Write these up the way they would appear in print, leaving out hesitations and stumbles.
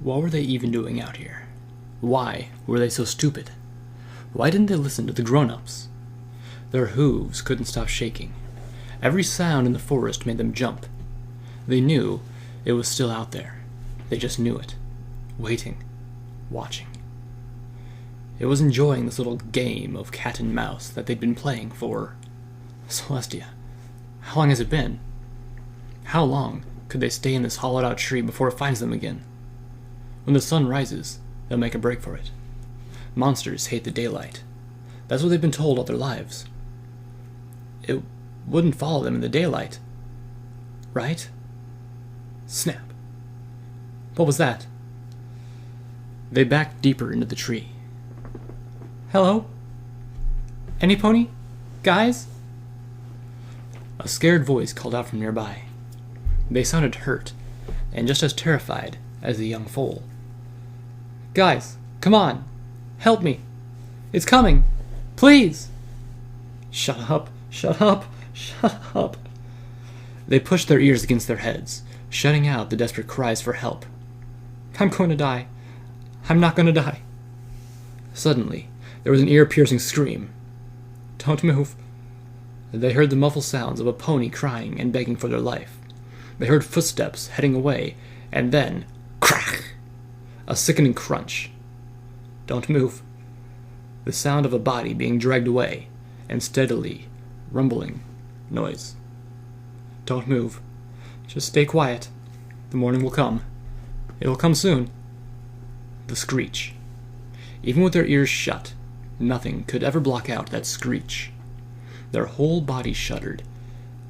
What were they even doing out here? Why were they so stupid? Why didn't they listen to the grown-ups? Their hooves couldn't stop shaking. Every sound in the forest made them jump. They knew it was still out there. They just knew it. Waiting. Watching. It was enjoying this little game of cat and mouse that they'd been playing for... Celestia. How long has it been? How long could they stay in this hollowed-out tree before it finds them again? When the sun rises, they'll make a break for it. Monsters hate the daylight. That's what they've been told all their lives. It wouldn't follow them in the daylight. Right? Snap. What was that? They backed deeper into the tree. Hello? Any pony? Guys? A scared voice called out from nearby. They sounded hurt, and just as terrified as the young foal. Guys, come on! Help me! It's coming! Please! Shut up! Shut up! Shut up! They pushed their ears against their heads, shutting out the desperate cries for help. I'm going to die. I'm not going to die. Suddenly, there was an ear-piercing scream. Don't move. They heard the muffled sounds of a pony crying and begging for their life. They heard footsteps heading away, and then, crack! A sickening crunch. Don't move. The sound of a body being dragged away, and steadily rumbling noise. Don't move. Just stay quiet. The morning will come. It'll come soon. The screech. Even with their ears shut, nothing could ever block out that screech. Their whole bodies shuddered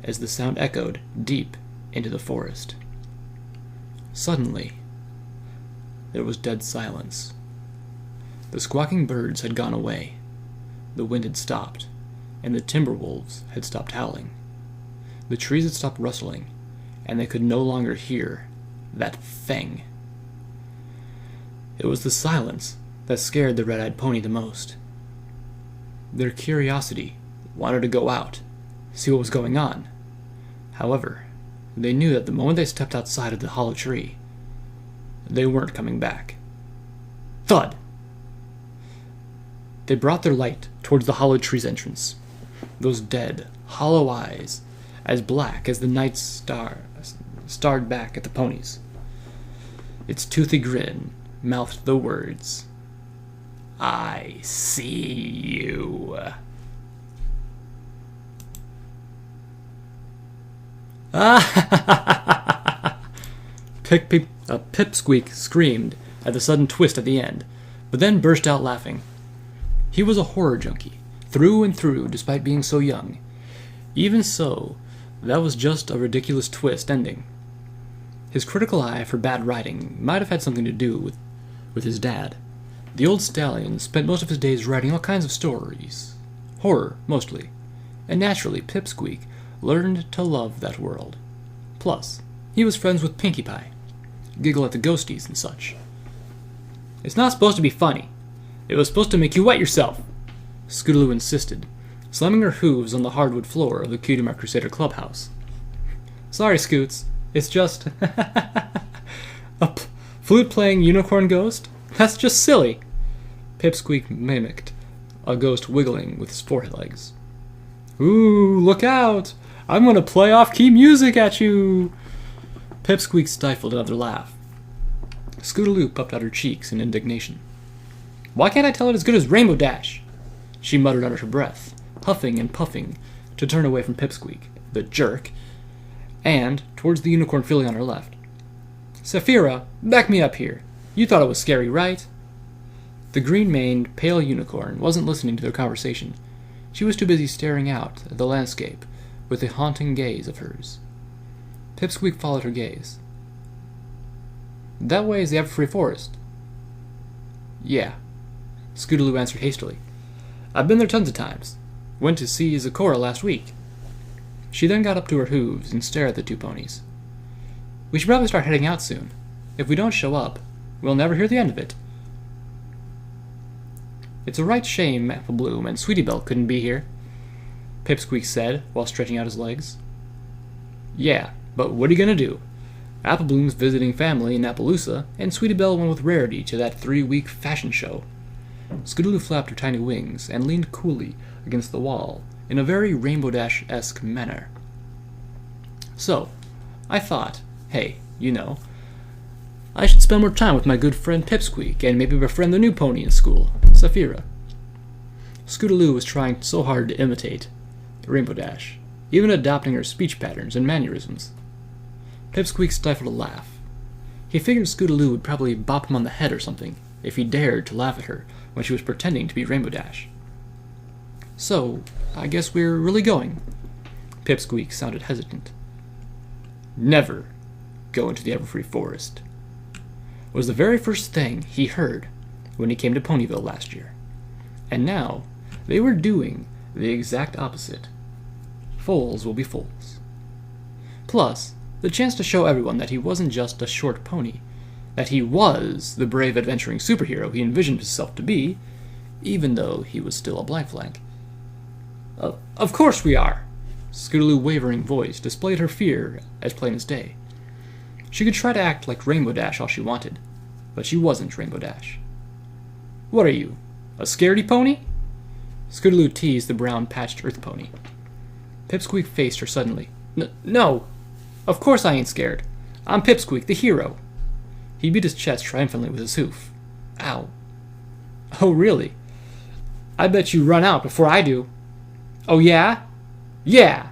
as the sound echoed deep into the forest. Suddenly, there was dead silence. The squawking birds had gone away, the wind had stopped, and the timber wolves had stopped howling. The trees had stopped rustling, and they could no longer hear that thing. It was the silence that scared the red-eyed pony the most. Their curiosity wanted to go out, see what was going on. However, they knew that the moment they stepped outside of the hollow tree, they weren't coming back. Thud! They brought their light towards the hollow tree's entrance. Those dead, hollow eyes, as black as the night star, stared back at the ponies. Its toothy grin mouthed the words, I see you. Pipsqueak screamed at the sudden twist at the end, but then burst out laughing. He was a horror junkie, through and through, despite being so young. Even so, that was just a ridiculous twist ending. His critical eye for bad writing might have had something to do with his dad. The old stallion spent most of his days writing all kinds of stories. Horror, mostly. And naturally, Pipsqueak learned to love that world. Plus, he was friends with Pinkie Pie. Giggle at the ghosties and such. It's not supposed to be funny. It was supposed to make you wet yourself, Schootaloo insisted, slamming her hooves on the hardwood floor of the Cutie Mark Crusader clubhouse. Sorry, Scoots. It's just... a flute-playing unicorn ghost? That's just silly. Pipsqueak mimicked a ghost wiggling with his forehead legs. Ooh, look out! I'm going to play off-key music at you! Pipsqueak stifled another laugh. Schootaloo puffed out her cheeks in indignation. Why can't I tell it as good as Rainbow Dash? She muttered under her breath, huffing and puffing to turn away from Pipsqueak, the jerk, and towards the unicorn filly on her left. Saphira, back me up here. You thought it was scary, right? The green-maned, pale unicorn wasn't listening to their conversation. She was too busy staring out at the landscape with a haunting gaze of hers. Pipsqueak followed her gaze. That way is the Everfree Forest. Yeah, Schootaloo answered hastily. I've been there tons of times. Went to see Zecora last week. She then got up to her hooves and stared at the two ponies. We should probably start heading out soon. If we don't show up, we'll never hear the end of it. It's a right shame Apple Bloom and Sweetie Belle couldn't be here, Pipsqueak said while stretching out his legs. Yeah, but what are you gonna do? Apple Bloom's visiting family in Appaloosa, and Sweetie Belle went with Rarity to that 3-week fashion show. Schootaloo flapped her tiny wings and leaned coolly against the wall in a very Rainbow Dash-esque manner. So, I thought, hey, I should spend more time with my good friend Pipsqueak and maybe befriend the new pony in school, Saphira. Schootaloo was trying so hard to imitate Rainbow Dash, even adopting her speech patterns and mannerisms. Pipsqueak stifled a laugh. He figured Schootaloo would probably bop him on the head or something if he dared to laugh at her when she was pretending to be Rainbow Dash. So, I guess we're really going. Pipsqueak sounded hesitant. Never go into the Everfree Forest was the very first thing he heard when he came to Ponyville last year. And now, they were doing the exact opposite. Foals will be foals. Plus, the chance to show everyone that he wasn't just a short pony, that he was the brave adventuring superhero he envisioned himself to be, even though he was still a blind flank. Of course we are! Schootaloo's wavering voice displayed her fear as plain as day. She could try to act like Rainbow Dash all she wanted, but she wasn't Rainbow Dash. What are you, a scaredy pony? Schootaloo teased the brown-patched earth pony. Pipsqueak faced her suddenly. No! Of course I ain't scared. I'm Pipsqueak, the hero. He beat his chest triumphantly with his hoof. Ow. Oh, really? I bet you run out before I do. Oh, yeah? Yeah!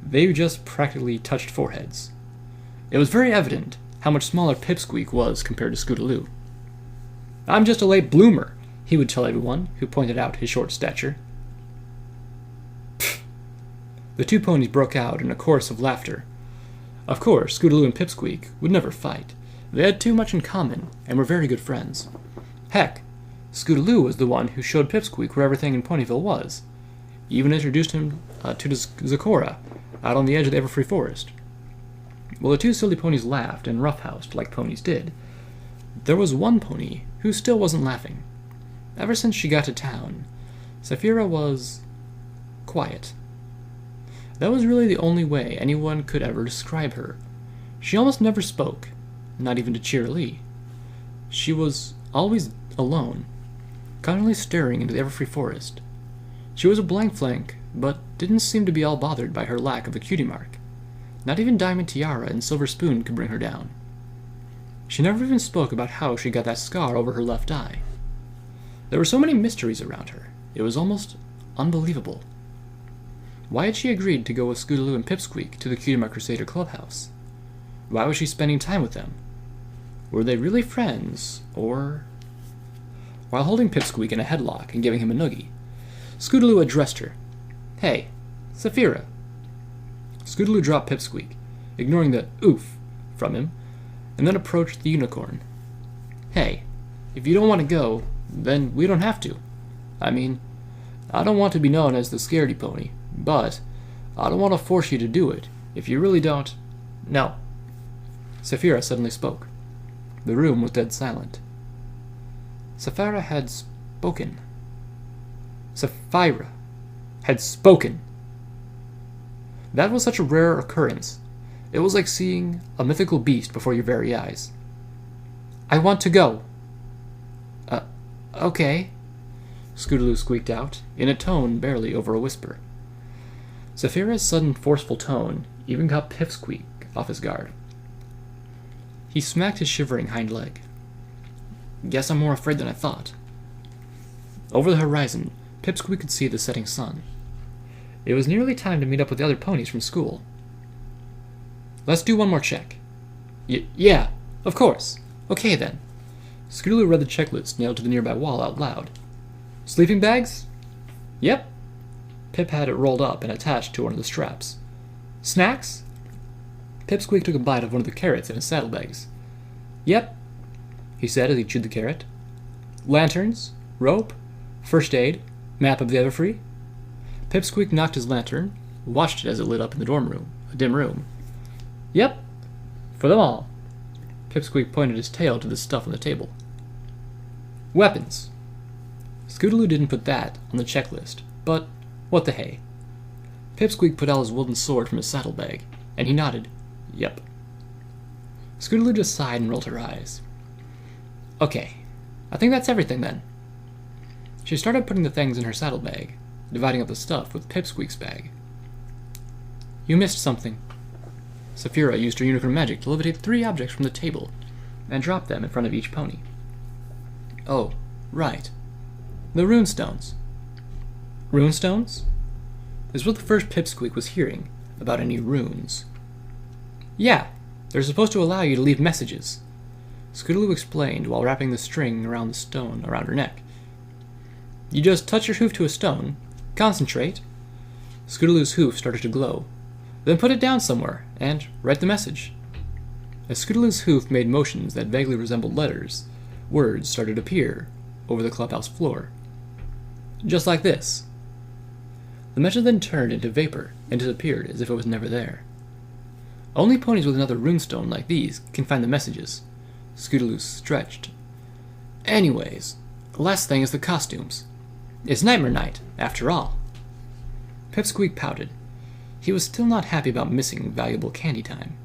They just practically touched foreheads. It was very evident how much smaller Pipsqueak was compared to Schootaloo. I'm just a late bloomer, he would tell everyone who pointed out his short stature. Pfft. The two ponies broke out in a chorus of laughter. Of course, Schootaloo and Pipsqueak would never fight. They had too much in common and were very good friends. Heck, Schootaloo was the one who showed Pipsqueak where everything in Ponyville was. Even introduced him to Zakora out on the edge of the Everfree Forest. While the two silly ponies laughed and roughhoused like ponies did, there was one pony who still wasn't laughing. Ever since she got to town, Saphira was quiet. That was really the only way anyone could ever describe her. She almost never spoke, not even to Cheerilee. She was always alone, constantly staring into the Everfree Forest. She was a blank flank, but didn't seem to be all bothered by her lack of a cutie mark. Not even Diamond Tiara and Silver Spoon could bring her down. She never even spoke about how she got that scar over her left eye. There were so many mysteries around her, it was almost unbelievable. Why had she agreed to go with Schootaloo and Pipsqueak to the Cutie Mark Crusader clubhouse? Why was she spending time with them? Were they really friends, or... While holding Pipsqueak in a headlock and giving him a noogie, Schootaloo addressed her. Hey, Saphira. Schootaloo dropped Pipsqueak, ignoring the oof from him, and then approached the unicorn. Hey, if you don't want to go, then we don't have to. I mean, I don't want to be known as the scaredy pony, but I don't want to force you to do it if you really don't. No. Saphira suddenly spoke. The room was dead silent. Saphira had spoken. Saphira had spoken. That was such a rare occurrence. It was like seeing a mythical beast before your very eyes. I want to go. Okay, Schootaloo squeaked out, in a tone barely over a whisper. Saphira's sudden forceful tone even got Pipsqueak off his guard. He smacked his shivering hind leg. Guess I'm more afraid than I thought. Over the horizon, Pipsqueak could see the setting sun. It was nearly time to meet up with the other ponies from school. Let's do one more check. Yeah, of course. Okay then. Schootaloo read the checklist nailed to the nearby wall out loud. Sleeping bags? Yep. Pip had it rolled up and attached to one of the straps. Snacks? Pipsqueak took a bite of one of the carrots in his saddlebags. Yep, he said as he chewed the carrot. Lanterns? Rope? First aid? Map of the Everfree? Pipsqueak knocked his lantern, watched it as it lit up in the dim room. Yep, for them all. Pipsqueak pointed his tail to the stuff on the table. Weapons. Schootaloo didn't put that on the checklist, but what the hey. Pipsqueak put out his wooden sword from his saddlebag, and he nodded. Yep. Schootaloo just sighed and rolled her eyes. Okay, I think that's everything then. She started putting the things in her saddlebag, dividing up the stuff with Pipsqueak's bag. You missed something. Saphira used her unicorn magic to levitate 3 objects from the table and drop them in front of each pony. Oh, right. The runestones. Runestones? This was the first Pipsqueak was hearing about any runes. Yeah, they're supposed to allow you to leave messages, Schootaloo explained while wrapping the string around the stone around her neck. You just touch your hoof to a stone, concentrate. Schootaloo's hoof started to glow, then put it down somewhere and write the message. As Schootaloo's hoof made motions that vaguely resembled letters, words started to appear over the clubhouse floor. Just like this. The message then turned into vapor and disappeared as if it was never there. Only ponies with another runestone like these can find the messages. Schootaloo stretched. Anyways, the last thing is the costumes. It's Nightmare Night, after all. Pipsqueak pouted. He was still not happy about missing valuable candy time.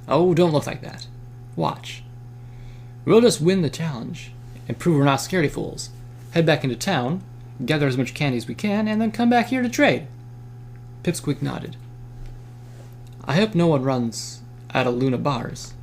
Oh, don't look like that. Watch. We'll just win the challenge and prove we're not scaredy fools. Head back into town, gather as much candy as we can, and then come back here to trade. Pipsqueak nodded. I hope no one runs out of Luna bars.